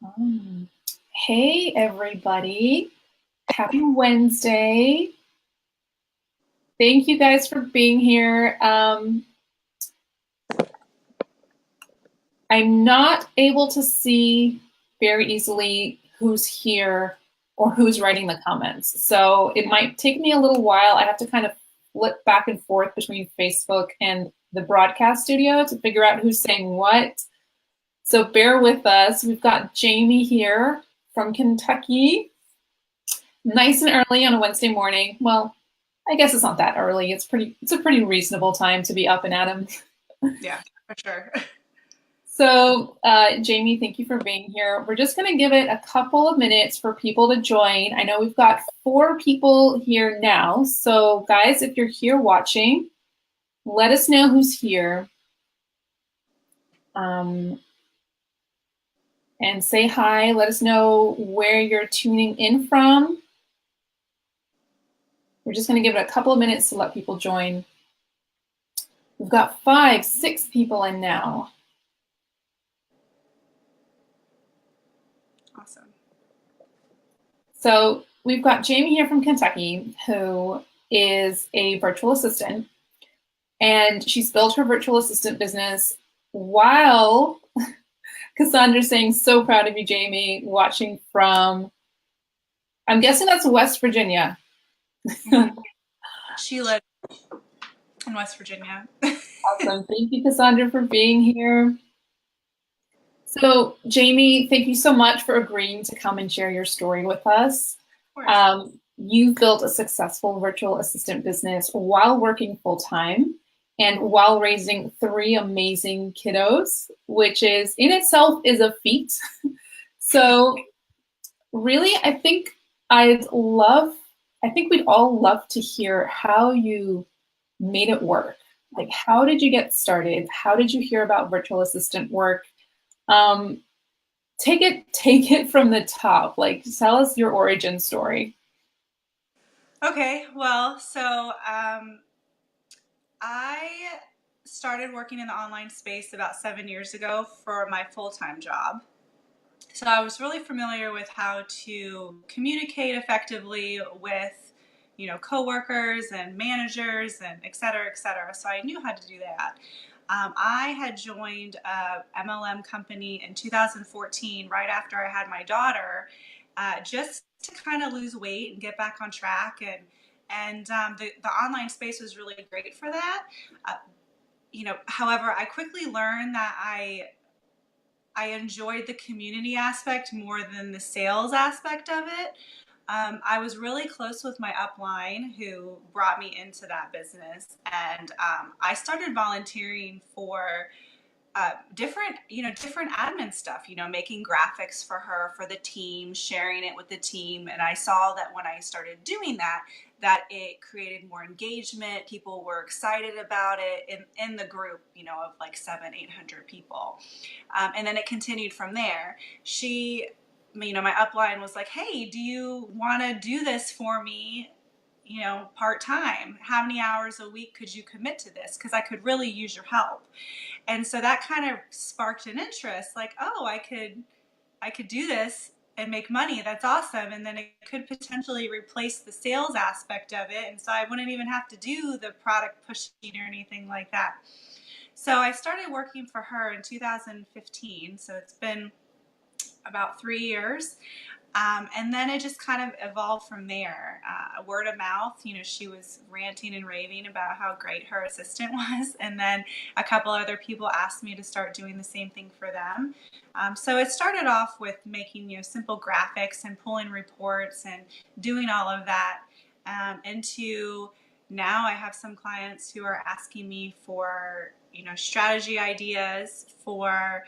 Um, Hey, everybody. Happy Wednesday. Thank you guys for being here. I'm not able to see very easily who's here or who's writing the comments. So it might take me a little while. I have to kind of flip back and forth between Facebook and the broadcast studio to figure out who's saying what. So bear with us. We've got Jamie here from Kentucky. Nice and early on a Wednesday morning. Well, I guess it's not that early. It's a pretty reasonable time to be up and at 'em. Yeah, for sure. So, Jamie, thank you for being here. We're just going to give it a couple of minutes for people to join. I know we've got 4 people here now. So, guys, if you're here watching, let us know who's here. And say hi. Let us know where you're tuning in from. We're just going to give it a couple of minutes to let people join. We've got 5, 6 people in now. Awesome. So we've got Jamie here from Kentucky, who is a virtual assistant, and she's built her virtual assistant business while Cassandra's saying, so proud of you, Jamie, watching from, I'm guessing that's West Virginia. She lives in West Virginia. Awesome. Thank you, Cassandra, for being here. So, Jamie, thank you so much for agreeing to come and share your story with us. You've built a successful virtual assistant business while working full-time and while raising 3 amazing kiddos, which is in itself is a feat. So really, I think we'd all love to hear how you made it work. Like, how did you get started? How did you hear about virtual assistant work? Take it from the top. Like, tell us your origin story. Okay, well, so I started working in the online space about 7 years ago for my full-time job. So I was really familiar with how to communicate effectively with, coworkers and managers and et cetera, et cetera. So I knew how to do that. I had joined a MLM company in 2014, right after I had my daughter, just to kind of lose weight and get back on track. And the online space was really great for that. However, I quickly learned that I enjoyed the community aspect more than the sales aspect of it. I was really close with my upline who brought me into that business, and I started volunteering for different admin stuff, making graphics for her, for the team, sharing it with the team. And I saw that when I started doing that, it created more engagement. People were excited about it in the group, of like 700-800 people. And then it continued from there. My upline was like, hey, do you want to do this for me? Part-time, how many hours a week could you commit to this? Because I could really use your help. And so that kind of sparked an interest, like, oh, I could do this and make money. That's awesome. And then it could potentially replace the sales aspect of it. And so I wouldn't even have to do the product pushing or anything like that. So I started working for her in 2015. So it's been about 3 years. And then it just kind of evolved from there. Word of mouth, she was ranting and raving about how great her assistant was. And then a couple other people asked me to start doing the same thing for them. So it started off with making, simple graphics and pulling reports and doing all of that. Into now I have some clients who are asking me for, strategy ideas, for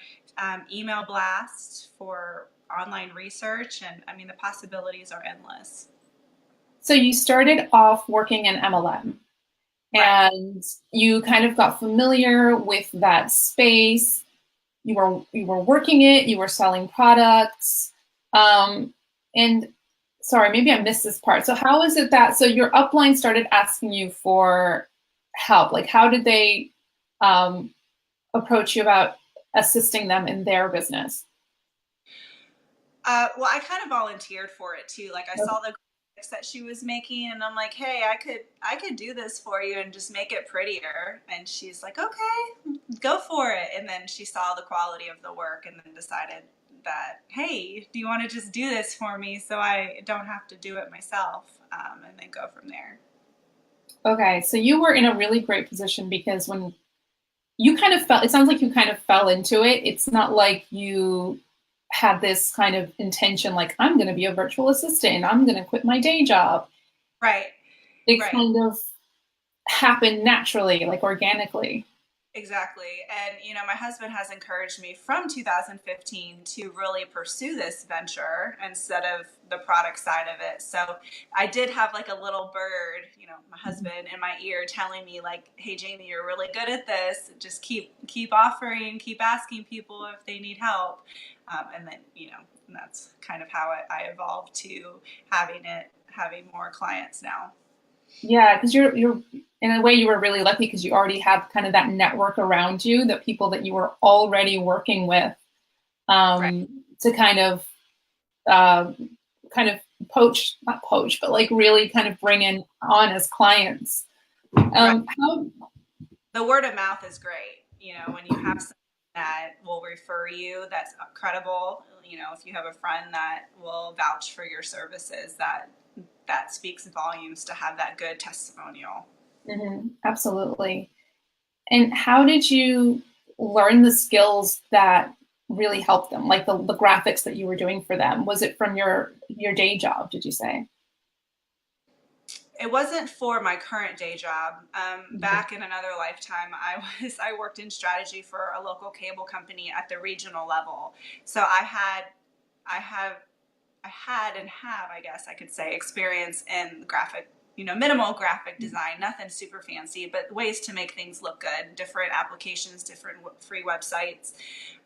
email blasts, for online research, and I mean, the possibilities are endless. So you started off working in MLM, Right. and you kind of got familiar with that space. You were working it. You were selling products. And sorry, maybe I missed this part. So how is it that your upline started asking you for help? Like, how did they approach you about assisting them in their business? Well, I kind of volunteered for it too. Like I saw the graphics that she was making, and I'm like, hey, I could do this for you and just make it prettier. And she's like, okay, go for it. And then she saw the quality of the work, and then decided that, hey, do you want to just do this for me so I don't have to do it myself, and then go from there. Okay, so you were in a really great position because when you kind of felt, it sounds like you kind of fell into it. It's not like you had this kind of intention, like, I'm going to be a virtual assistant, I'm going to quit my day job. Right, It right. kind of happened naturally, like organically. Exactly. And, my husband has encouraged me from 2015 to really pursue this venture instead of the product side of it. So I did have like a little bird, my husband in my ear telling me like, hey, Jamie, you're really good at this. Just keep offering, keep asking people if they need help. And then, and that's kind of how I evolved to having more clients now. Yeah, because you're in a way you were really lucky because you already had kind of that network around you, the people that you were already working with, Right. to uh, kind of poach, not poach, but like really kind of bring in on as clients. Right. How The word of mouth is great. When you have someone that will refer you, that's credible. If you have a friend that will vouch for your services, that speaks volumes to have that good testimonial. Mhm, absolutely. And how did you learn the skills that really helped them, like the graphics that you were doing for them? Was it from your day job, did you say? It wasn't for my current day job. Mhm. Back in another lifetime, I worked in strategy for a local cable company at the regional level. So I have I had and have, I guess I could say, experience in graphic, minimal graphic design, nothing super fancy, but ways to make things look good, different applications, different free websites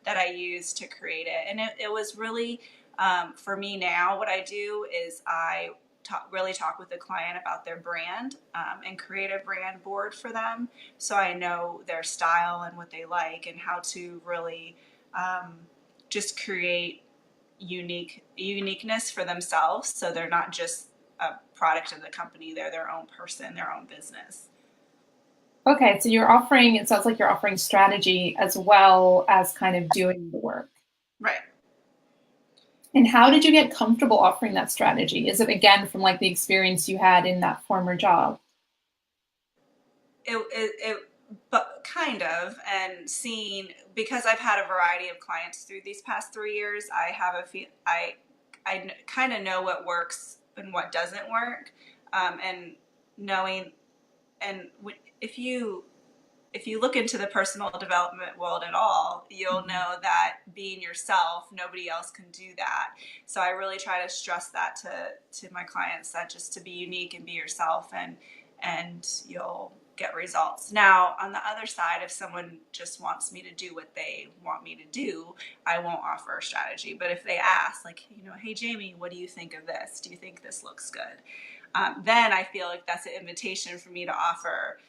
that I use to create it. And it was really, for me now, what I do is I really talk with the client about their brand, and create a brand board for them. So I know their style and what they like and how to really, just create uniqueness for themselves, so they're not just a product of the company, they're their own person, their own business. Okay, so you're offering, it sounds like you're offering strategy as well as kind of doing the work. Right. And how did you get comfortable offering that strategy? Is it again from like the experience you had in that former job? It but kind of, and seeing, because I've had a variety of clients through these past 3 years, I have a feel I kind of know what works and what doesn't work, and knowing, and if you look into the personal development world at all, you'll Mhm. know that being yourself, nobody else can do that. So I really try to stress that to my clients, that just to be unique and be yourself, and you'll get results. Now, on the other side, if someone just wants me to do what they want me to do, I won't offer a strategy. But if they ask, like, hey, Jamie, what do you think of this? Do you think this looks good? Then I feel like that's an invitation for me to offer,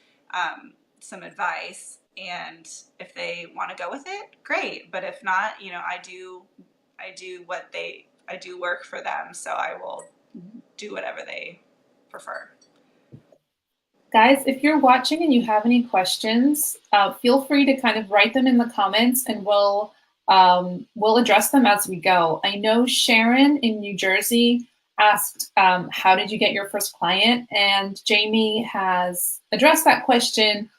some advice. And if they want to go with it, great. But if not, I do work for them. So I will do whatever they prefer. Guys, if you're watching and you have any questions, feel free to kind of write them in the comments, and we'll address them as we go. I know Sharon in New Jersey asked, "How did you get your first client?" And Jamie has addressed that question.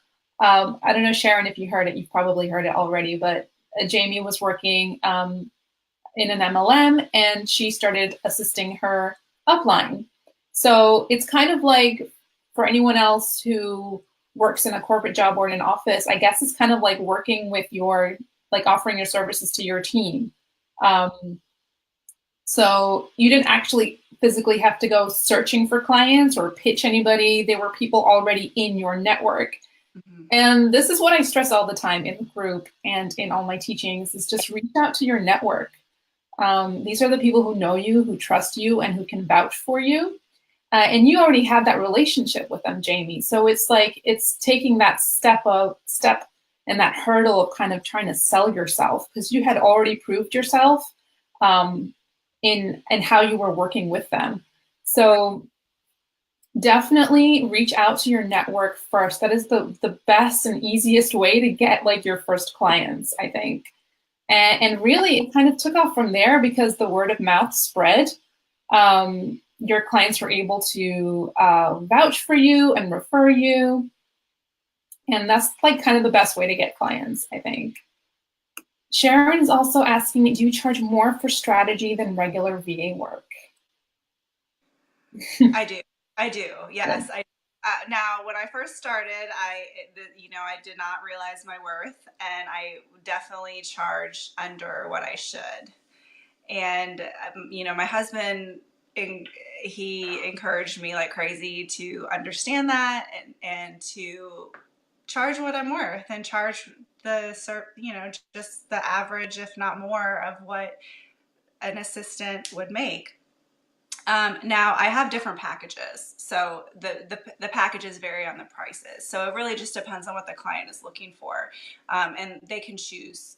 I don't know, Sharon, if you heard it. You've probably heard it already, but Jamie was working in an MLM, and she started assisting her upline. So it's kind of like for anyone else who works in a corporate job or in an office, I guess it's kind of like working with like offering your services to your team. Um, so you didn't actually physically have to go searching for clients or pitch anybody. There were people already in your network. Mm-hmm. And this is what I stress all the time in the group and in all my teachings is just reach out to your network. These are the people who know you, who trust you, and who can vouch for you. And you already have that relationship with them, Jamie. So it's like it's taking that step and that hurdle of kind of trying to sell yourself because you had already proved yourself. Um, in how you were working with them. So definitely reach out to your network first. That is the best and easiest way to get like your first clients, I think. And really, it kind of took off from there because the word of mouth spread. Your clients were able to vouch for you and refer you. And that's like kind of the best way to get clients, I think. Sharon is also asking, do you charge more for strategy than regular VA work? I do. I do. Yes. Now, when I first started, I did not realize my worth, and I definitely charged under what I should. And my husband, he encouraged me like crazy to understand that and to charge what I'm worth and charge just the average, if not more, of what an assistant would make. Now I have different packages, so the packages vary on the prices. So it really just depends on what the client is looking for, and they can choose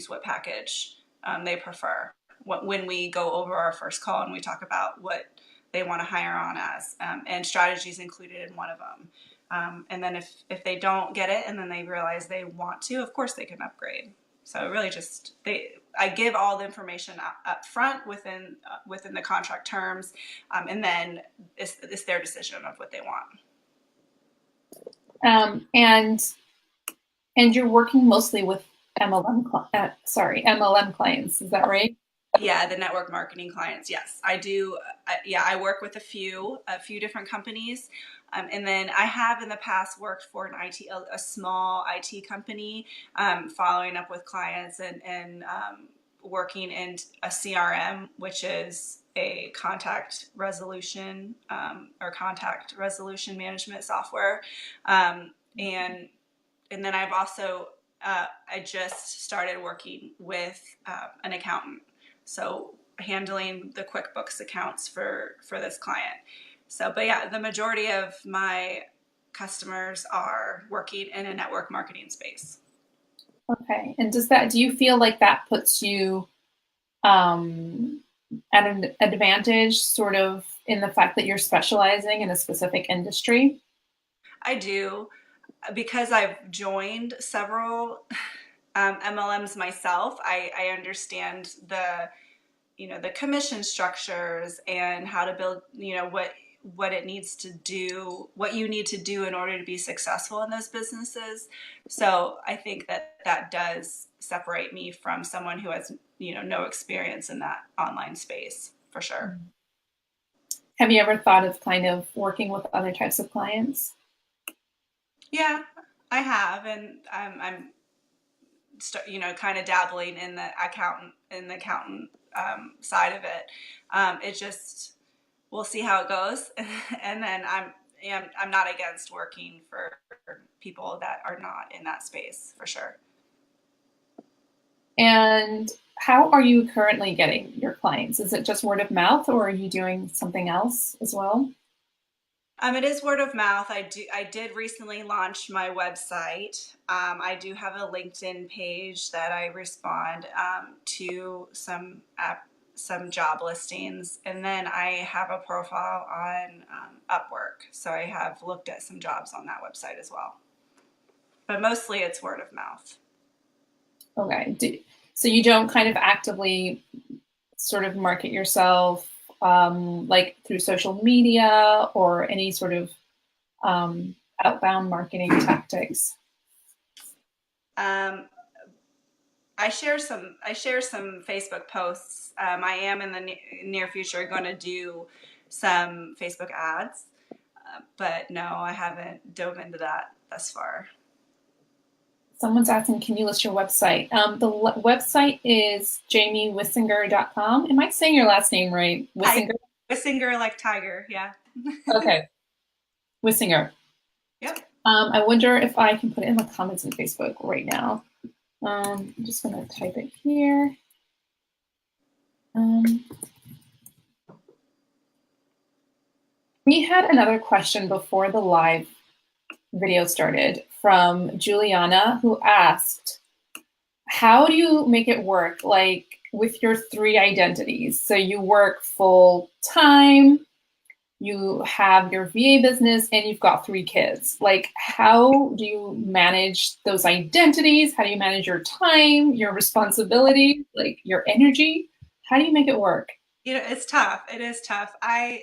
what package they prefer. When we go over our first call and we talk about what they want to hire on as, and strategies included in one of them. And then if they don't get it and then they realize they want to, of course they can upgrade. So really just I give all the information up front within the contract terms, and then it's their decision of what they want. And you're working mostly with MLM clients, is that right? Yeah, the network marketing clients. Yes, I do. I work with a few different companies, and then I have in the past worked for a small IT company, following up with clients and working in a CRM, which is a contact resolution or contact resolution management software, and then I've also I just started working with an accountant. So handling the QuickBooks accounts for this client. So, but yeah, the majority of my customers are working in a network marketing space. Okay. And do you feel like that puts you at an advantage sort of in the fact that you're specializing in a specific industry? I do, because I've joined several MLMs myself. I understand the commission structures and how to build, what it needs to do, what you need to do in order to be successful in those businesses. So I think that does separate me from someone who has, no experience in that online space, for sure. Have you ever thought of kind of working with other types of clients? Yeah, I have, and I'm kind of dabbling in the accountant side of it. It just, we'll see how it goes, and then I'm not against working for people that are not in that space, for sure. And how are you currently getting your clients? Is it just word of mouth, or are you doing something else as well? It is word of mouth. I did recently launch my website. I do have a LinkedIn page that I respond to some job listings, and then I have a profile on Upwork. So I have looked at some jobs on that website as well. But mostly it's word of mouth. Okay. So you don't kind of actively sort of market yourself like through social media or any sort of outbound marketing tactics? I share some Facebook posts. I am in the near future going to do some Facebook ads, but no, I haven't dove into that thus far. Someone's asking, can you list your website? The website is jamiewissinger.com. Am I saying your last name right? Wissinger? Wissinger, like tiger, yeah. Okay. Wissinger. Yep. I wonder if I can put it in the comments on Facebook right now. I'm just going to type it here. We had another question before the live video started from Juliana, who asked, how do you make it work? Like, with your three identities? So you work full time, you have your VA business, and you've got three kids. Like, how do you manage those identities? How do you manage your time, your responsibility, like your energy? How do you make it work? It's tough. It is tough.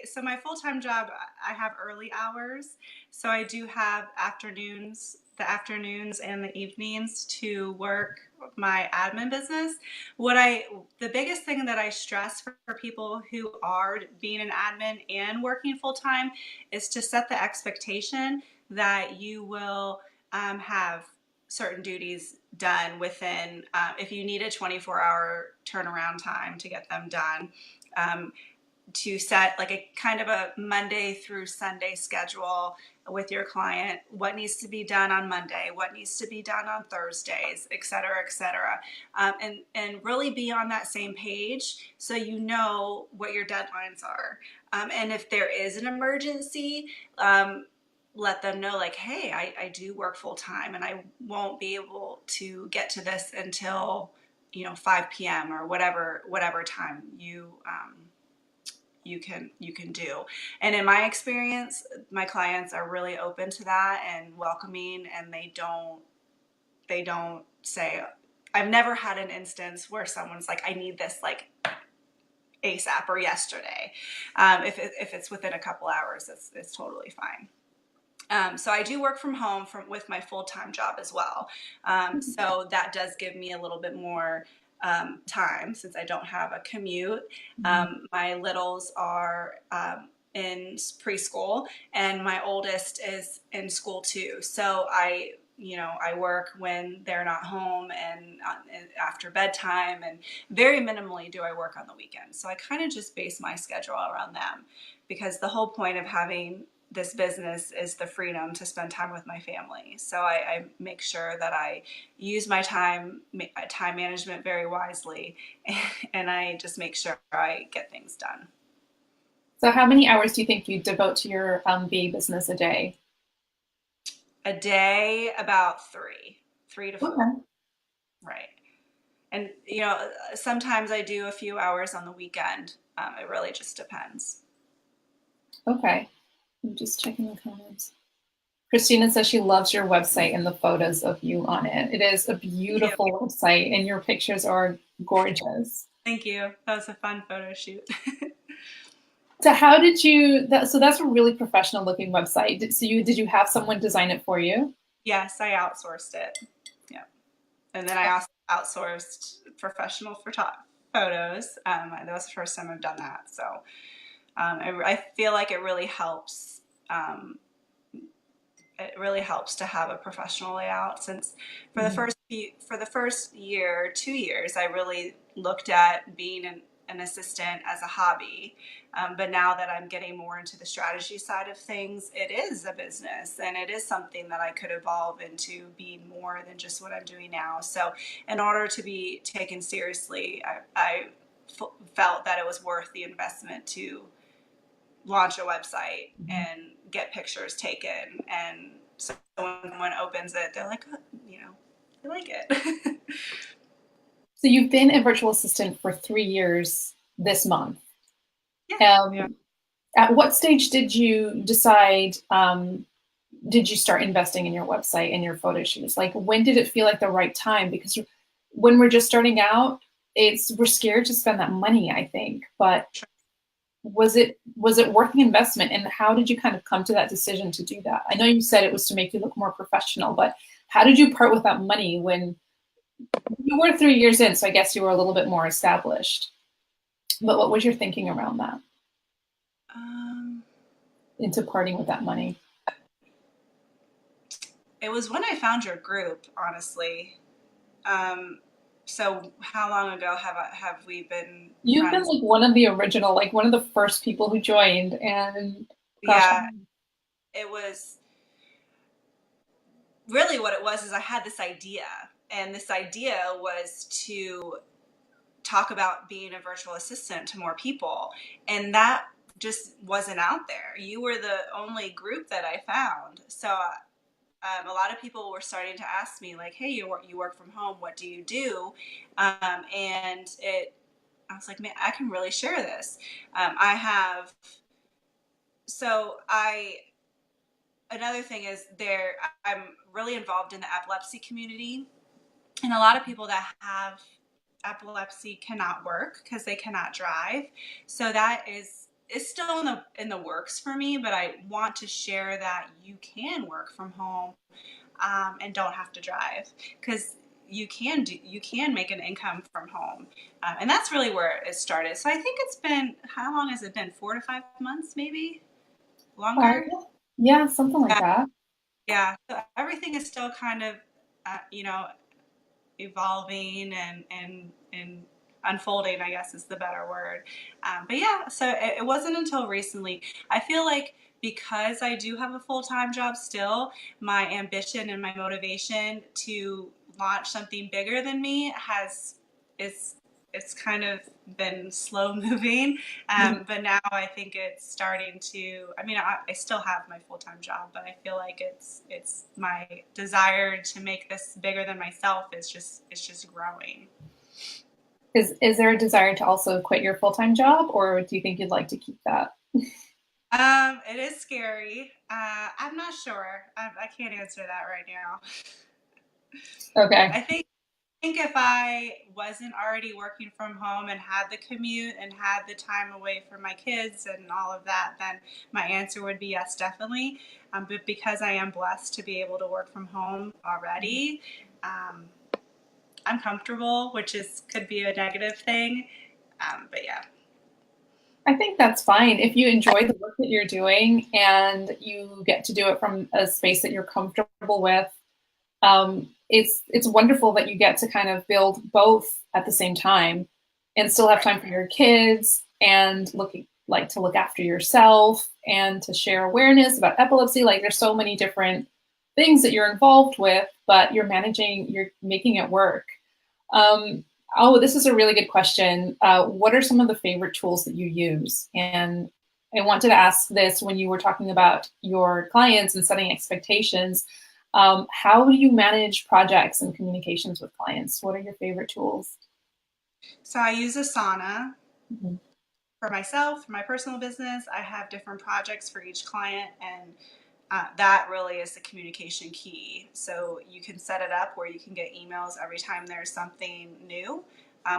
So my full-time job, I have early hours. So I do have the afternoons and the evenings to work my admin business. The biggest thing that I stress for people who are being an admin and working full-time is to set the expectation that you will have certain duties done within, if you need a 24-hour turnaround time to get them done, um, to set like a kind of a Monday through Sunday schedule with your client, what needs to be done on Monday, what needs to be done on Thursdays, et cetera, et cetera. And really be on that same page so you know what your deadlines are. And if there is an emergency, let them know like, hey, I do work full time and I won't be able to get to this until 5 p.m. or whatever time you can do. And in my experience, my clients are really open to that and welcoming, and they don't say, I've never had an instance where someone's like, I need this like ASAP or yesterday. If it's within a couple hours, it's totally fine. So I do work from home with my full-time job as well. So that does give me a little bit more time since I don't have a commute. My littles are in preschool and my oldest is in school too. So I work when they're not home and after bedtime, and very minimally do I work on the weekends. So I kind of just base my schedule around them, because the whole point of having this business is the freedom to spend time with my family. So I make sure that I use my time management very wisely, and I just make sure I get things done. So how many hours do you think you devote to your VA business a day? A day, about three to four. Okay. Right. And, sometimes I do a few hours on the weekend. It really just depends. Okay. I'm just checking the comments. Christina says she loves your website and the photos of you on it. It is a Thank beautiful you. website and your pictures are gorgeous. Thank you. That was a fun photo shoot. So how did so that's a really professional looking website. Did you have someone design it for you? Yes, I outsourced it. Yeah. And then I also outsourced professional photos. That was the first time I've done that. So I feel like Um, it really helps to have a professional layout, since for the first year, 2 years, I really looked at being an assistant as a hobby. But now that I'm getting more into the strategy side of things, it is a business and it is something that I could evolve into being more than just what I'm doing now. So in order to be taken seriously, felt that it was worth the investment to launch a website and get pictures taken. And so when someone opens it, they're like, oh, I like it. So you've been a virtual assistant for 3 years this month. Yeah. Yeah. At what stage did you decide, did you start investing in your website and your photo shoots? Like, when did it feel like the right time? Because when we're just starting out, we're scared to spend that money, I think. But was it worth the investment, and how did you kind of come to that decision to do that? I know you said it was to make you look more professional, but how did you part with that money when you were 3 years in? So I guess you were a little bit more established. But what was your thinking around that, Um, into parting with that money? it was when I found your group, honestly. Um, so how long ago have we been You've been friends? like one of the original, like one of the first people who joined, and gosh, Yeah, it was really what it was is I had this idea, and this idea was to talk about being a virtual assistant to more people. And that just wasn't out there. You were the only group that I found. So a lot of people were starting to ask me like, hey, you work from home. What do you do? And I was like, man, I can really share this. I have, so I, another thing is I'm really involved in the epilepsy community, and a lot of people that have epilepsy cannot work because they cannot drive. So that is still in the works for me, but I want to share that you can work from home, and don't have to drive, because you can make an income from home, and that's really where it started. So I think it's been, how long has it been? 4 to 5 months, maybe longer. Yeah, something like Yeah, that. yeah. So everything is still kind of, you know, evolving and unfolding, I guess is the better word. But yeah, so it wasn't until recently. I feel like because I do have a full-time job still, my ambition and my motivation to launch something bigger than me is it's kind of been slow moving. But now I think it's starting to, I mean, I still have my full-time job, but I feel like it's my desire to make this bigger than myself it's just growing. Is there a desire to also quit your full-time job, or do you think you'd like to keep that? It is scary. I'm not sure. I can't answer that right now. Okay. I think if I wasn't already working from home and had the commute and had the time away from my kids and all of that, then my answer would be yes, definitely. But because I am blessed to be able to work from home already, um, I'm comfortable, which is could be a negative thing. But yeah. I think that's fine. If you enjoy the work that you're doing and you get to do it from a space that you're comfortable with, it's wonderful that you get to kind of build both at the same time and still have time for your kids and to look after yourself and to share awareness about epilepsy. Like there's so many different things that you're involved with, but you're making it work. Um, oh, this is a really good question. What are some of the favorite tools that you use? And I wanted to ask this when you were talking about your clients and setting expectations. How do you manage projects and communications with clients? What are your favorite tools? So I use Asana Mhm. for myself, for my personal business. I have different projects for each client, and that really is the communication key. So you can set it up where you can get emails every time there's something new,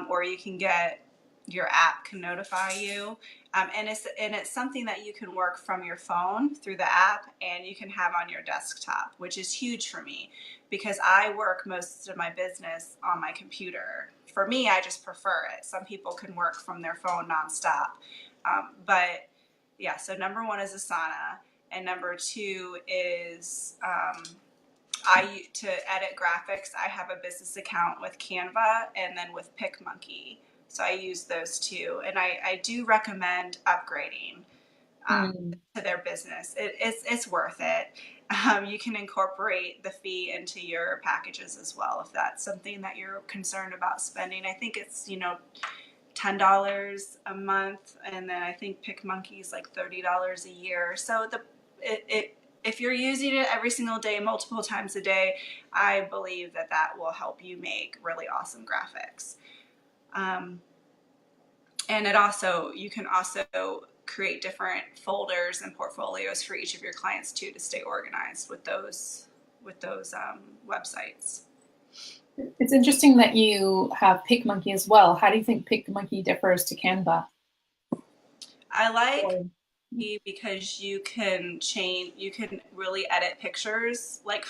or you can get your app can notify you, and it's something that you can work from your phone through the app, and you can have on your desktop, which is huge for me because I work most of my business on my computer. For me, I just prefer it. Some people can work from their phone nonstop, but yeah. So number one is Asana, and number two is to edit graphics. I have a business account with Canva and then with Picmonkey. So I use those two, and I do recommend upgrading Mm. to their business. It's worth it. You can incorporate the fee into your packages as well if that's something that you're concerned about spending. I think it's $10 a month, and then I think Picmonkey is like $30 a year. So if you're using it every single day, multiple times a day, I believe that will help you make really awesome graphics. Um, and you can also create different folders and portfolios for each of your clients too, to stay organized with those websites. It's interesting that you have PicMonkey as well. How do you think PicMonkey differs to Canva? I like Or- because you can really edit pictures, like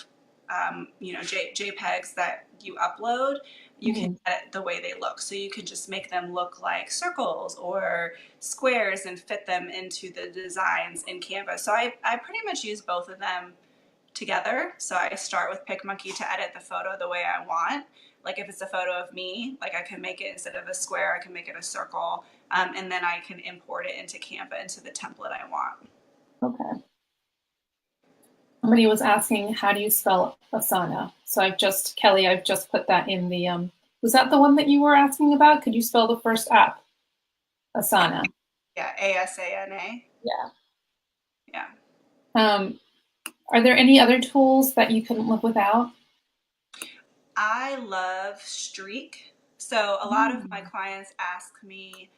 JPEGs that you upload. You can Mhm. edit the way they look, so you can just make them look like circles or squares and fit them into the designs in Canva. So I pretty much use both of them together. So I start with Picmonkey to edit the photo the way I want. Like if it's a photo of me, like I can make it, instead of a square, I can make it a circle, and then I can import it into Canva into the template I want. Okay. Somebody was asking, how do you spell Asana? So Kelly, I've just put that in the, was that the one that you were asking about? Could you spell the first app? Asana. Yeah, ASANA. Yeah. Yeah. Um, are there any other tools that you couldn't live without? I love Streak. So a lot of my Mm. clients ask me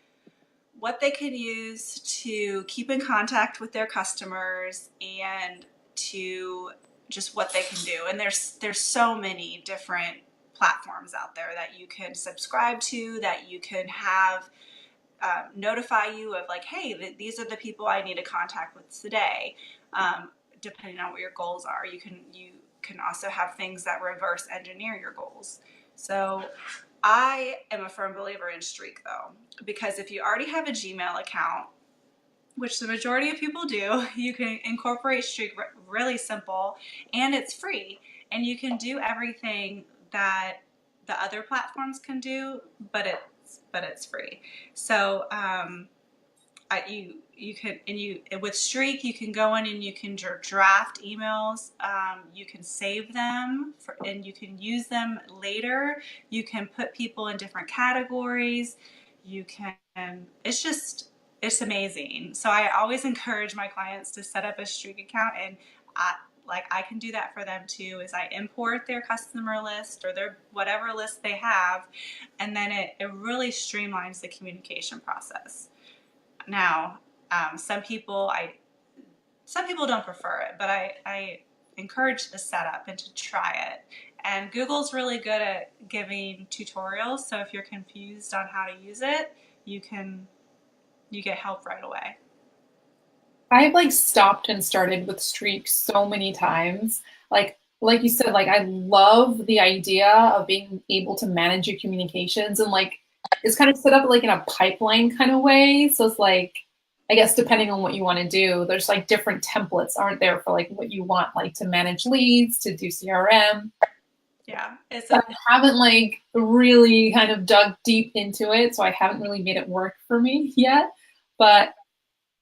what they can use to keep in contact with their customers and to just what they can do. And there's so many different platforms out there that you can subscribe to, that you can have notify you of like, hey, these are the people I need to contact with today. Depending on what your goals are, you can also have things that reverse engineer your goals. So I am a firm believer in Streak though, because if you already have a Gmail account, which the majority of people do, you can incorporate Streak really simple, and it's free, and you can do everything that the other platforms can do, but it's free. So you can, and you with Streak you can go in and you can draft emails. You can save them and you can use them later. You can put people in different categories. You can. It's amazing. So I always encourage my clients to set up a Streak account, and I can do that for them too. Is I import their customer list or their whatever list they have, and then it really streamlines the communication process. Now, some people don't prefer it, but I encourage the setup and to try it. And Google's really good at giving tutorials, so if you're confused on how to use it, you get help right away. I've like stopped and started with streaks so many times. Like you said, like I love the idea of being able to manage your communications and like it's kind of set up like in a pipeline kind of way. So it's like I guess depending on what you want to do, there's like different templates aren't there for like what you want, like to manage leads, to do CRM. Yeah, it's But a I haven't like really kind of dug deep into it, so I haven't really made it work for me yet. But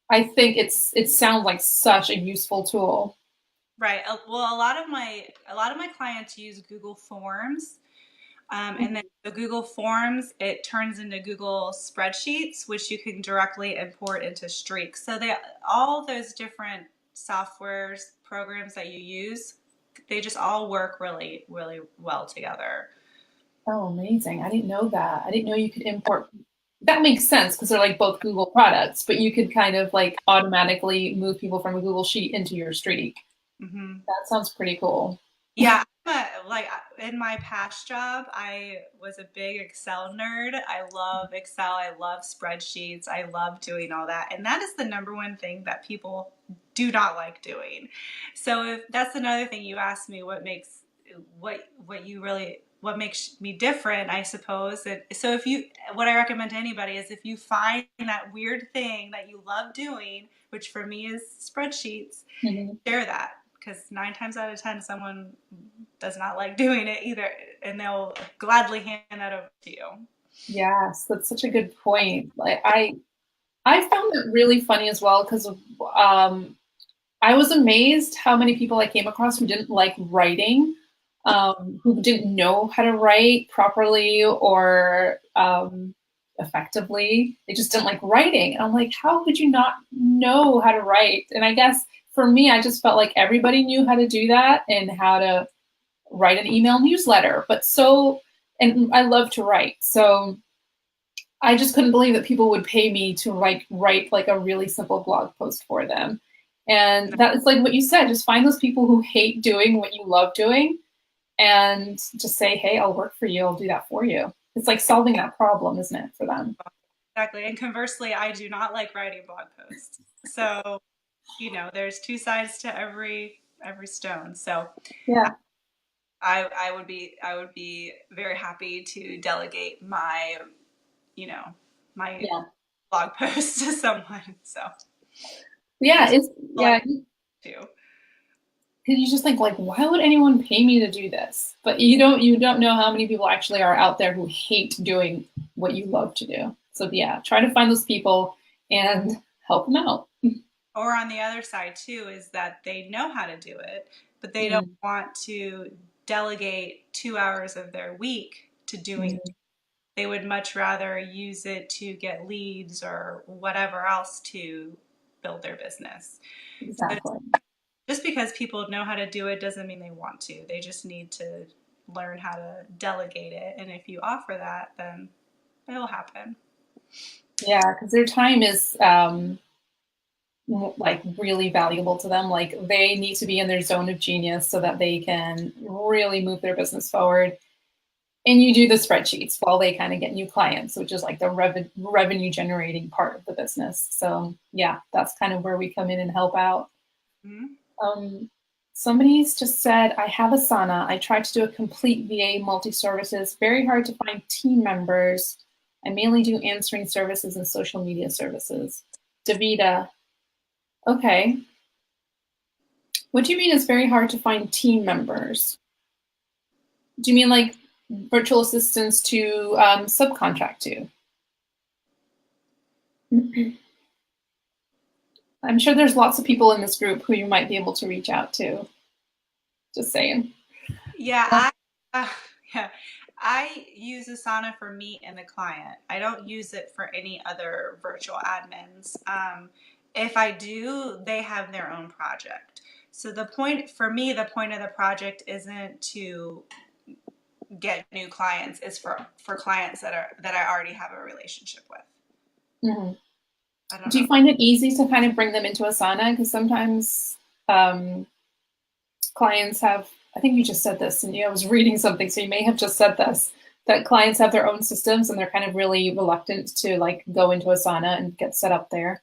I think it sounds like such a useful tool. right. Well, a lot of my clients use Google Forms. And then the Google Forms, it turns into Google Spreadsheets, which you can directly import into Streak. So all those different softwares, programs that you use, they just all work really, really well together. Oh, amazing. I didn't know that. I didn't know you could import. That makes sense because they're like both Google products, but you could kind of like automatically move people from a Google Sheet into your Streak. Hmm. That sounds pretty cool. Yeah, in my past job, I was a big Excel nerd. I love Excel. I love spreadsheets. I love doing all that. And that is the number one thing that people do not like doing. So if that's another thing you asked me, what makes me different, I suppose. So what I recommend to anybody is if you find that weird thing that you love doing, which for me is spreadsheets, Mhm. share that, because 9 times out of 10 someone does not like doing it either, and they'll gladly hand that over to you. Yes, that's such a good point. I found it really funny as well because um, I was amazed how many people I came across who didn't like writing, who didn't know how to write properly or effectively. They just didn't like writing. And I'm like, how could you not know how to write? And I guess for me, I just felt like everybody knew how to do that and how to write an email newsletter. And I love to write. So I just couldn't believe that people would pay me to write like a really simple blog post for them. And that is like what you said, just find those people who hate doing what you love doing and just say, hey, I'll work for you, I'll do that for you. It's like solving that problem, isn't it, for them? Exactly. And conversely, I do not like writing blog posts. So, there's two sides to every stone. So Yeah. I would be very happy to delegate you know my Yeah. blog post to someone. So Yeah. there's It's like yeah. too. Because you just think like, why would anyone pay me to do this? But you don't know how many people actually are out there who hate doing what you love to do. So yeah, try to find those people and help them out. Or on the other side too is that they know how to do it, but they don't Mm, want to delegate 2 hours of their week to doing. mm, They would much rather use it to get leads or whatever else to build their business. So exactly. just because people know how to do it doesn't mean they want to. They just need to learn how to delegate it. And if you offer that, then it'll happen. Yeah, because their time is like really valuable to them. Like they need to be in their zone of genius so that they can really move their business forward. And you do the spreadsheets while they kind of get new clients, which is like the revenue generating part of the business. So yeah, that's kind of where we come in and help out. Mm-hmm. Somebody's just said, I have Asana. I tried to do a complete VA multi-services. Very hard to find team members. I mainly do answering services and social media services. Davida. Okay. What do you mean it's very hard to find team members? Do you mean like virtual assistants to subcontract to? I'm sure there's lots of people in this group who you might be able to reach out to. Just saying. Yeah, yeah, I use Asana for me and the client. I don't use it for any other virtual admins. If I do, they have their own project. So the point for me, the point of the project isn't to get new clients; it's for clients that I already have a relationship with. Mm-hmm. I don't Do know. you find it easy to kind of bring them into Asana? Because sometimes clients have, I think you just said this, and I was reading something, so you may have just said this, that clients have their own systems and they're kind of really reluctant to like go into Asana and get set up there.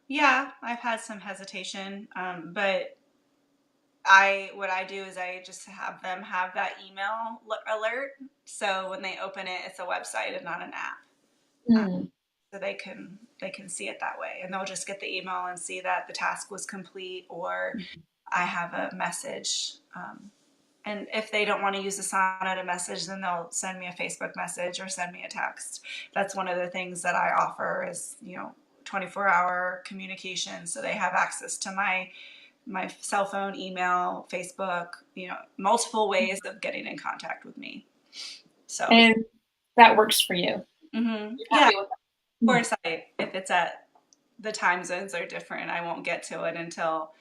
Yeah, I've had some hesitation, but what I do is I just have them have that email alert. So when they open it, it's a website and not an app. Uh, Mm. so they can see it that way, and they'll just get the email and see that the task was complete, or I have a message. And if they don't want to use Asana to message, then they'll send me a Facebook message or send me a text. That's one of the things that I offer is 24-hour communication, so they have access to my cell phone, email, Facebook, multiple ways of getting in contact with me. So, And that works for you. You're yeah, happy of with that? course, if it's at the time zones are different, I won't get to it until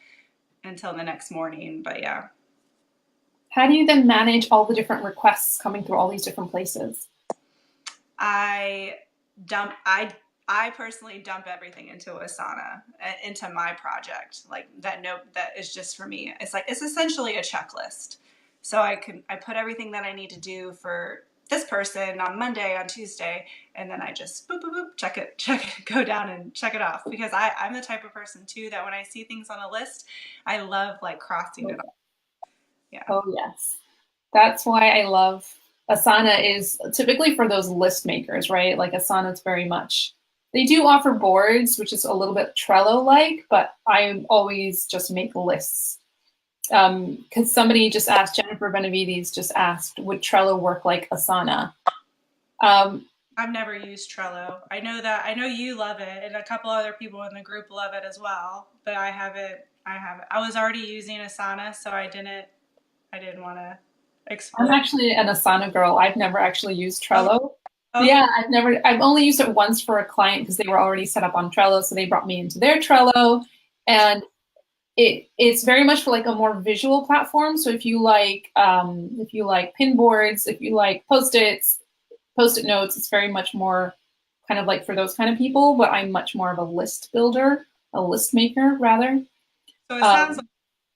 the next morning. But yeah, How do you then manage all the different requests coming through all these different places? I dump I personally dump everything into Asana, into my project. Like that note that is just for me. It's essentially a checklist. So I put everything that I need to do for this person on Monday, on Tuesday, and then I just boop boop boop check it, go down and check it off, because I'm the type of person too that when I see things on a list, I love like crossing it off. Yeah. Oh, yes. That's why I love Asana is typically for those list makers, right? Like Asana is very much, they do offer boards, which is a little bit Trello-like, but I always just make lists. Because somebody just asked, Jennifer Benavides just asked, would Trello work like Asana? I've never used Trello. I know you love it, and a couple other people in the group love it as well, but I haven't. I was already using Asana, so I didn't want to I'm explore. actually an Asana girl. I've never actually used Oh, Trello. okay. Yeah, I've only used it once for a client because they were already set up on Trello. So they brought me into their Trello, and it's very much for like a more visual platform. So if you like pin boards, if you like post-it notes, it's very much more kind of like for those kind of people, but I'm much more of a list builder, a list maker rather. So it sounds Um, like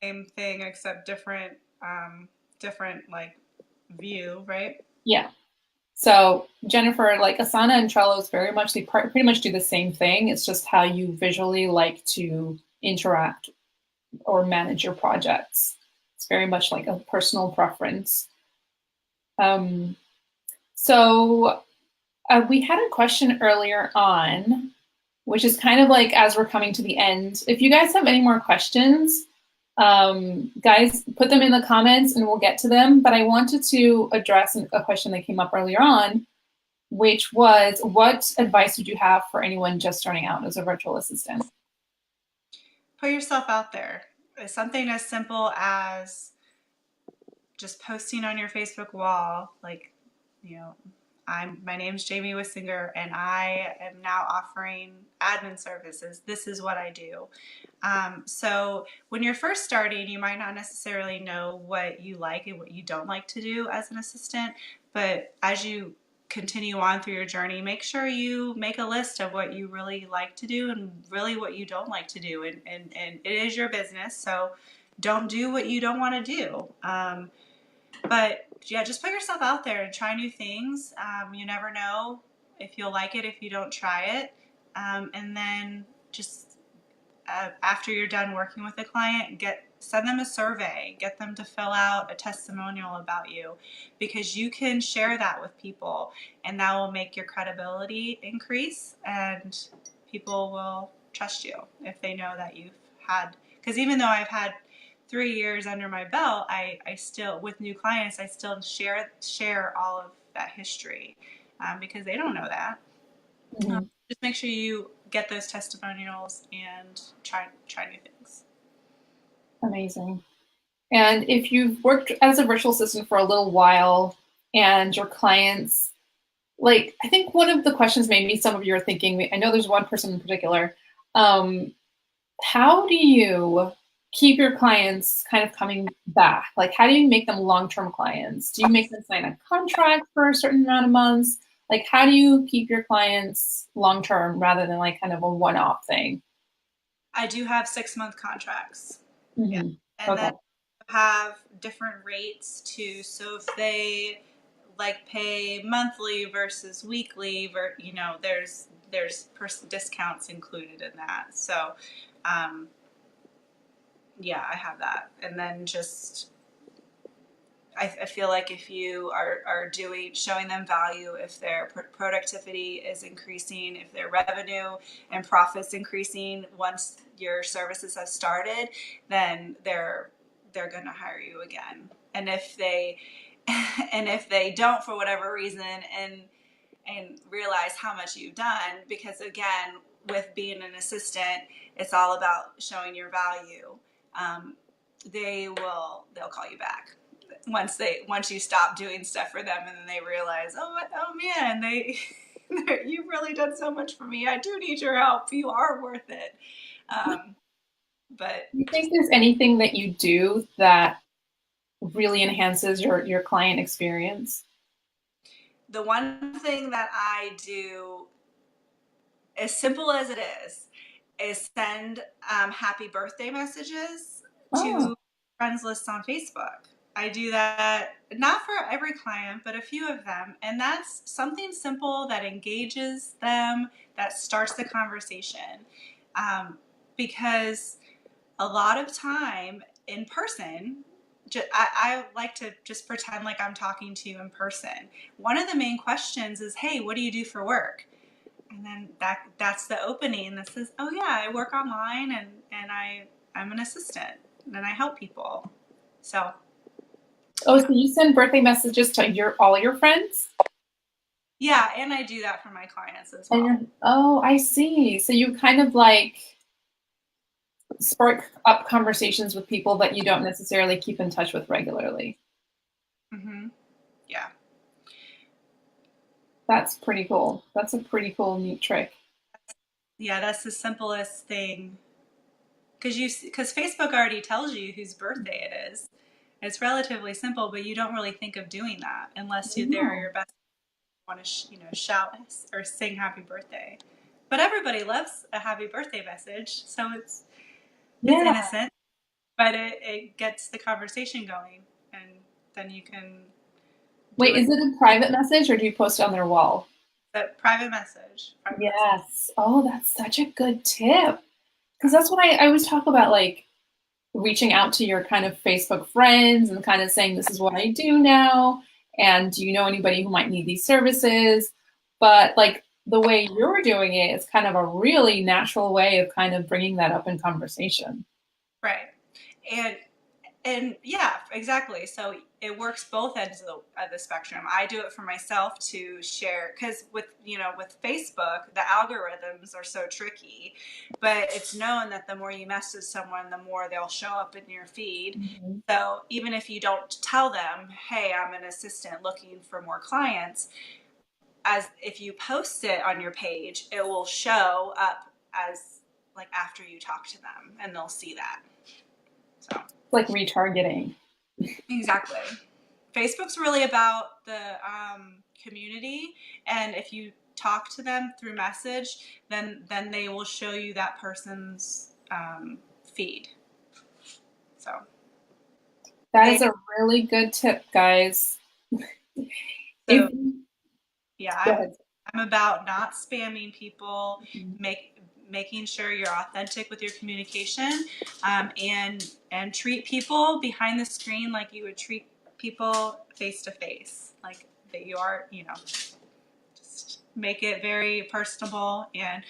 the same thing except different like view, right? yeah. So Jennifer, like Asana and Trello is very much, they pretty much do the same thing. It's just how you visually like to interact or manage your projects. It's very much like a personal preference. Um, so we had a question earlier on, which is kind of like as we're coming to the end. If you guys have any more questions, guys, put them in the comments and we'll get to them. But I wanted to address a question that came up earlier on, which was, what advice would you have for anyone just starting out as a virtual assistant? Put yourself out there. It's something as simple as just posting on your Facebook wall, like, you know, My name's Jamie Wissinger, and I am now offering admin services. This is what I do. So when you're first starting, you might not necessarily know what you like and what you don't like to do as an assistant. But as you continue on through your journey, make sure you make a list of what you really like to do and really what you don't like to do. And it is your business, so don't do what you don't want to do. But yeah, just put yourself out there and try new things. You never know if you'll like it if you don't try it. And then just after you're done working with a client, send them a survey, get them to fill out a testimonial about you, because you can share that with people and that will make your credibility increase, and people will trust you if they know that you've had, because even though I've had 3 years under my belt, I still, with new clients, I still share all of that history, because they don't know that. Mhm. Just make sure you get those testimonials and try new things. Amazing. And if you've worked as a virtual assistant for a little while and your clients, like, I think one of the questions maybe some of you are thinking, I know there's one person in particular, how do you keep your clients kind of coming back? Like, how do you make them long-term clients? Do you make them sign a contract for a certain amount of months? Like, how do you keep your clients long-term rather than like kind of a one-off thing? I do have 6-month contracts. Yeah. Mm-hmm. And Okay. then have different rates too. So if they like pay monthly versus weekly, there's discounts included in that. So, um, yeah, I have that. And then just I feel like if you are showing them value, if their productivity is increasing, if their revenue and profits increasing once your services have started, then they're going to hire you again. And if they and if they don't for whatever reason, and realize how much you've done, because again, with being an assistant, it's all about showing your value. Um, they'll call you back once you stop doing stuff for them, and then they realize, oh man, you've really done so much for me. I do need your help. You are worth it. Um, but Do you think there's anything that you do that really enhances your client experience? the one thing that I do, as simple as it is send happy birthday messages Oh, to friends lists on Facebook. I do that not for every client, but a few of them. And that's something simple that engages them, that starts the conversation. Because a lot of time in person, I like to just pretend like I'm talking to you in person. One of the main questions is, hey, what do you do for work? And then that's the opening that says, oh yeah, I work online, and I'm an assistant and I help people. So oh, so you send birthday messages to all your friends? yeah, and I do that for my clients as And well. oh, I see. So you kind of like spark up conversations with people that you don't necessarily keep in touch with regularly. Hmm. Yeah. That's pretty cool. That's a pretty cool, neat trick. Yeah, that's the simplest thing, because Facebook already tells you whose birthday it is. It's relatively simple, but you don't really think of doing that unless they're No. your best, want to shout or sing happy birthday. But everybody loves a happy birthday message, so it's Yeah. innocent, but it gets the conversation going, and then you can do Wait, it. is it a private message or do you post it on their wall? But private message. Yes. Oh, that's such a good tip. Because that's what I always talk about, like reaching out to your kind of Facebook friends and kind of saying, this is what I do now. And do you know anybody who might need these services? But like the way you're doing it is kind of a really natural way of kind of bringing that up in conversation. Right. And and yeah, exactly. So it works both ends of the spectrum. I do it for myself to share, because with Facebook, the algorithms are so tricky, but it's known that the more you message someone, the more they'll show up in your feed. Mhm. So even if you don't tell them, hey, I'm an assistant looking for more clients, as if you post it on your page, it will show up as like after you talk to them, and they'll see that. So like retargeting. exactly. Facebook's really about the community, and if you talk to them through message, then they will show you that person's feed. So that is a really good tip, guys. So If, yeah, I'm about not spamming people, mm-hmm. making sure you're authentic with your communication, and treat people behind the screen like you would treat people face to face, like that you are, just make it very personable, and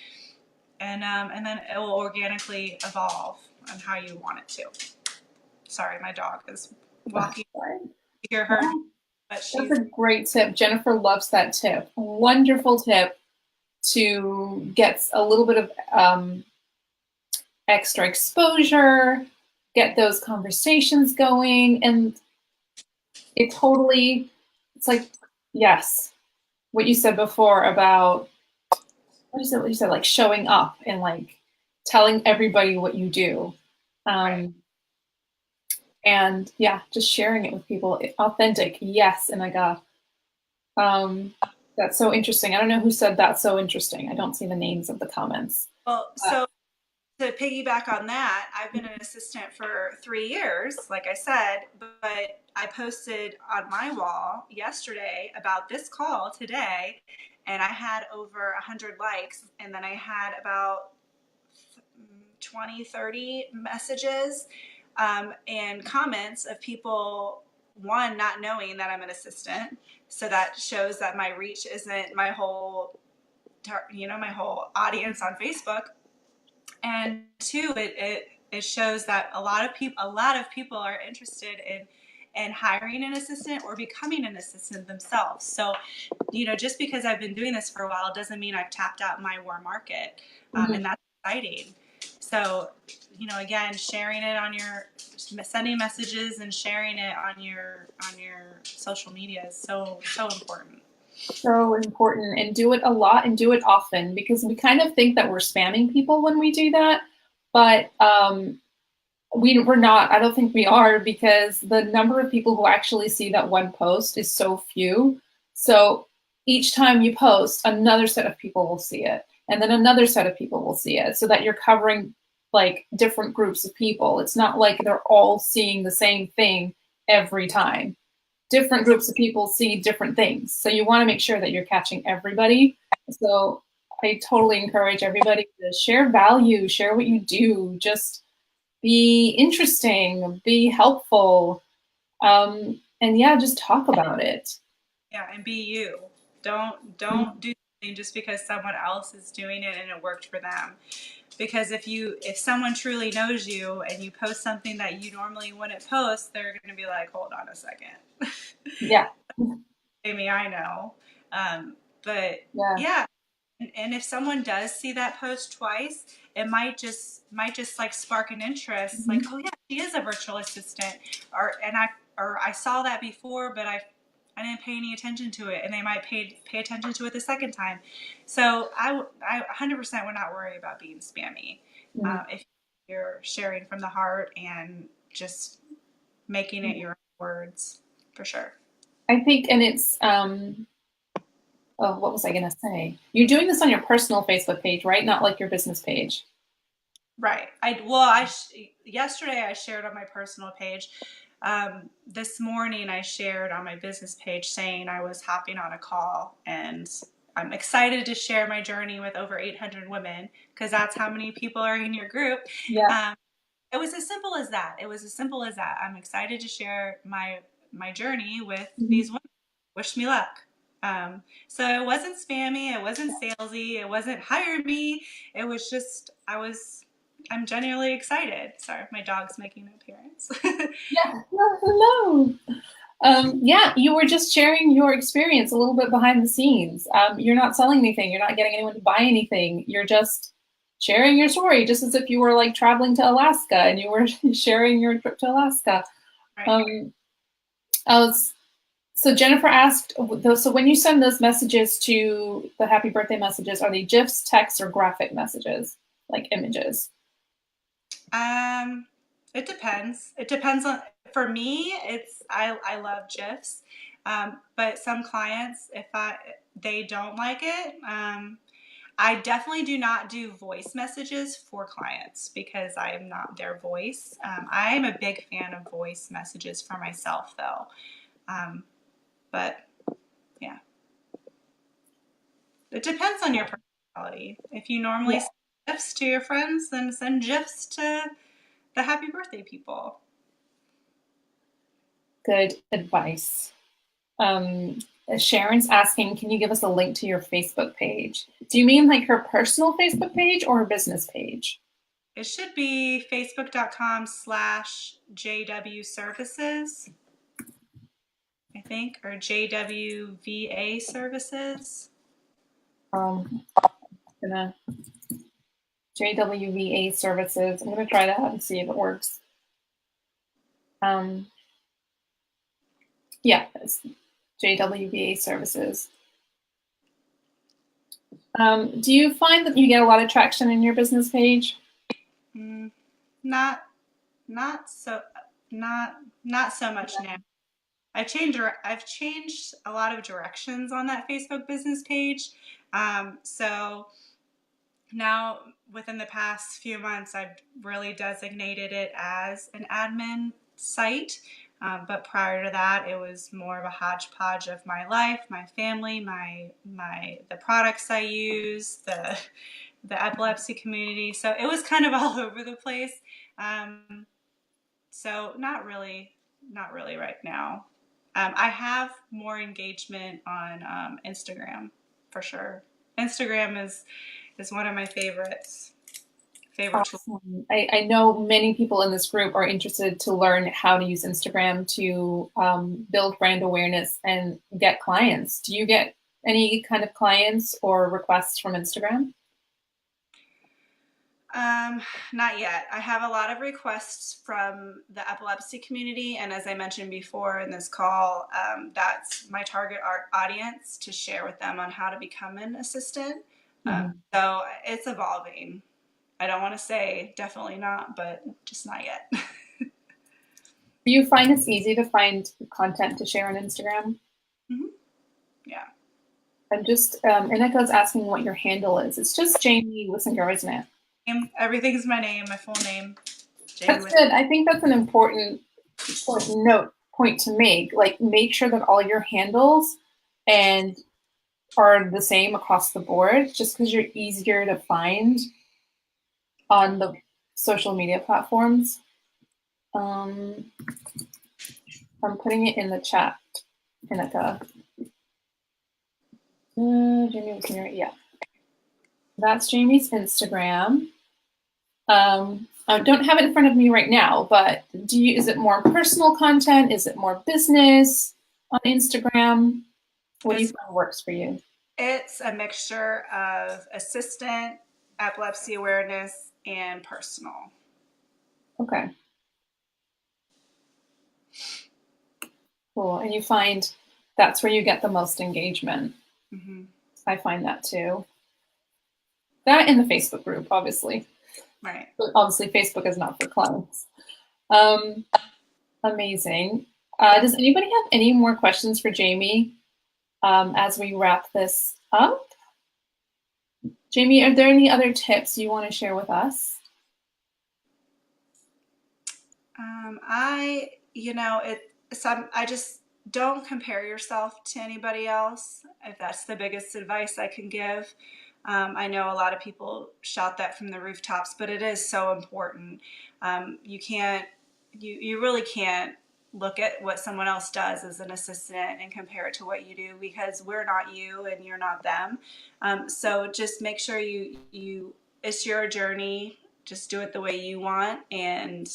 then it will organically evolve on how you want it to. Sorry, my dog is walking. You hear her, but she's... That's a great tip. Jennifer loves that tip. Wonderful tip to get a little bit of extra exposure, get those conversations going, and it's like, yes, what you said before about what you said, like showing up and like telling everybody what you do. Right. And yeah, just sharing it with people. Authentic, yes. And that's so interesting. I don't know who said that's so interesting. I don't see the names of the comments. Well, so to piggyback on that, I've been an assistant for 3 years, like I said, but I posted on my wall yesterday about this call today, and I had over 100 likes, and then I had about 20, 30 messages and comments of people, one, not knowing that I'm an assistant. So that shows that my reach isn't my whole, my whole audience on Facebook. And two, it shows that a lot of people are interested in hiring an assistant or becoming an assistant themselves. So, just because I've been doing this for a while doesn't mean I've tapped out my warm market, and that's exciting. So, again, sharing it on sending messages and sharing it on your social media is so important. So important, and do it a lot and do it often, because we kind of think that we're spamming people when we do that, but we're not. I don't think we are, because the number of people who actually see that one post is so few. So each time you post, another set of people will see it, and then another set of people will see it, so that you're covering like different groups of people. It's not like they're all seeing the same thing every time. Different groups of people see different things. So you want to make sure that you're catching everybody. So I totally encourage everybody to share value, share what you do, just be interesting, be helpful, and yeah, just talk about it. Yeah, and be you. Don't do something just because someone else is doing it and it worked for them. Because if someone truly knows you and you post something that you normally wouldn't post, they're going to be like, hold on a second. Yeah. Amy, I know. But yeah. And if someone does see that post twice, it might just like spark an interest. Like, oh yeah, she is a virtual assistant, or I saw that before, but I didn't pay any attention to it, and they might pay attention to it the second time. So I 100% would not worry about being spammy if you're sharing from the heart and just making it your own words, for sure. I think, and it's oh, what was I going to say? You're doing this on your personal Facebook page, right? Not like your business page. Right. Yesterday I shared on my personal page. This morning I shared on my business page saying I was hopping on a call, and I'm excited to share my journey with over 800 women, because that's how many people are in your group. Yeah. It was as simple as that. I'm excited to share my journey with these women. Wish me luck. So it wasn't spammy, it wasn't salesy, it wasn't hire me. It was just, I'm genuinely excited. Sorry, my dog's making an appearance. Yeah, hello. Yeah, you were just sharing your experience a little bit behind the scenes. You're not selling anything. You're not getting anyone to buy anything. You're just sharing your story, just as if you were like traveling to Alaska and you were sharing your trip to Alaska. Right. So Jennifer asked, so when you send those messages to the happy birthday messages, are they GIFs, text, or graphic messages, like images? It depends. It depends on, for me, I love GIFs. But some clients, if they don't like it, I definitely do not do voice messages for clients because I am not their voice. I am a big fan of voice messages for myself though. But yeah, it depends on your personality. If you normally send GIFs to your friends, then send GIFs to the happy birthday people. Good advice. Sharon's asking, can you give us a link to your Facebook page? Do you mean like her personal Facebook page or her business page? It should be facebook.com/JW services, I think, or JWVA services. Gonna JWVA services. I'm gonna try that and see if it works. Yeah, it's JWVA services. Do you find that you get a lot of traction in your business page? Not so much now. I've changed a lot of directions on that Facebook business page. So now within the past few months, I've really designated it as an admin site. But prior to that, it was more of a hodgepodge of my life, my family, the products I use, the epilepsy community. So it was kind of all over the place. So not really right now. I have more engagement on Instagram for sure. Instagram is one of my favorites. Favorite tools. Awesome. I know many people in this group are interested to learn how to use Instagram to build brand awareness and get clients. Do you get any kind of clients or requests from Instagram? Not yet. I have a lot of requests from the epilepsy community, and as I mentioned before in this call, that's my target audience to share with them on how to become an assistant. So it's evolving. I don't want to say definitely not, but just not yet. Do you find it's easy to find content to share on Instagram? Yeah. I'm just, Ineka's asking what your handle is. It's just Jamie Wissinger, isn't it? Everything's my name, my full name. That's good. I think that's an important point to make. Like, make sure that all your handles and are the same across the board, just because you're easier to find on the social media platforms. I'm putting it in the chat, Ineka. Jamie Wissinger, yeah. That's Jamie's Instagram. I don't have it in front of me right now, but is it more personal content? Is it more business on Instagram? What do you find works for you? It's a mixture of assistant, epilepsy awareness, and personal. Okay. Cool. And you find that's where you get the most engagement. I find that too. That in the Facebook group, obviously. Right. But obviously, Facebook is not for clients. Amazing. Does anybody have any more questions for Jamie as we wrap this up? Jamie, are there any other tips you want to share with us? I just don't compare yourself to anybody else. If that's the biggest advice I can give. I know a lot of people shout that from the rooftops, but it is so important. You really can't look at what someone else does as an assistant and compare it to what you do, because we're not you and you're not them. So just make sure it's your journey. Just do it the way you want. And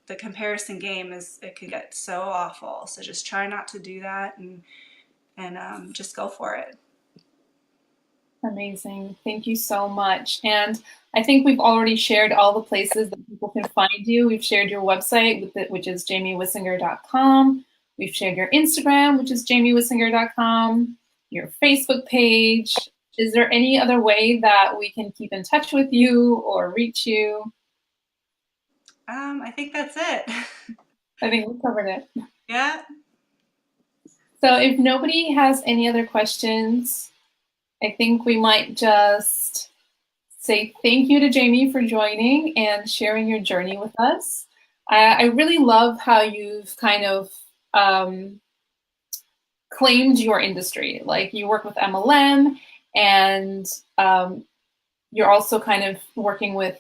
the comparison game it can get so awful. So just try not to do that and just go for it. Amazing. Thank you so much. And I think we've already shared all the places that people can find you. We've shared your website, which is jamiewissinger.com. We've shared your Instagram, which is jamiewissinger.com, your Facebook page. Is there any other way that we can keep in touch with you or reach you? I think that's it. I think we covered it. Yeah. So if nobody has any other questions, I think we might just say thank you to Jamie for joining and sharing your journey with us. I really love how you've kind of claimed your industry. Like you work with MLM and you're also kind of working with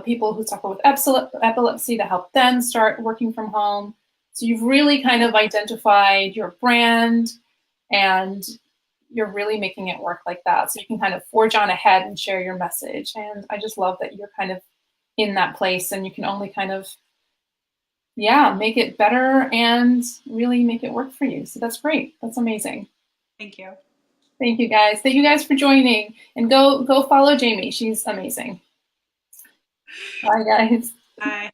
people who suffer with epilepsy to help them start working from home. So you've really kind of identified your brand and you're really making it work like that. So you can kind of forge on ahead and share your message. And I just love that you're kind of in that place and you can only kind of, yeah, make it better and really make it work for you. So that's great. That's amazing. Thank you. Thank you guys. Thank you guys for joining and go follow Jamie. She's amazing. Bye guys. Bye.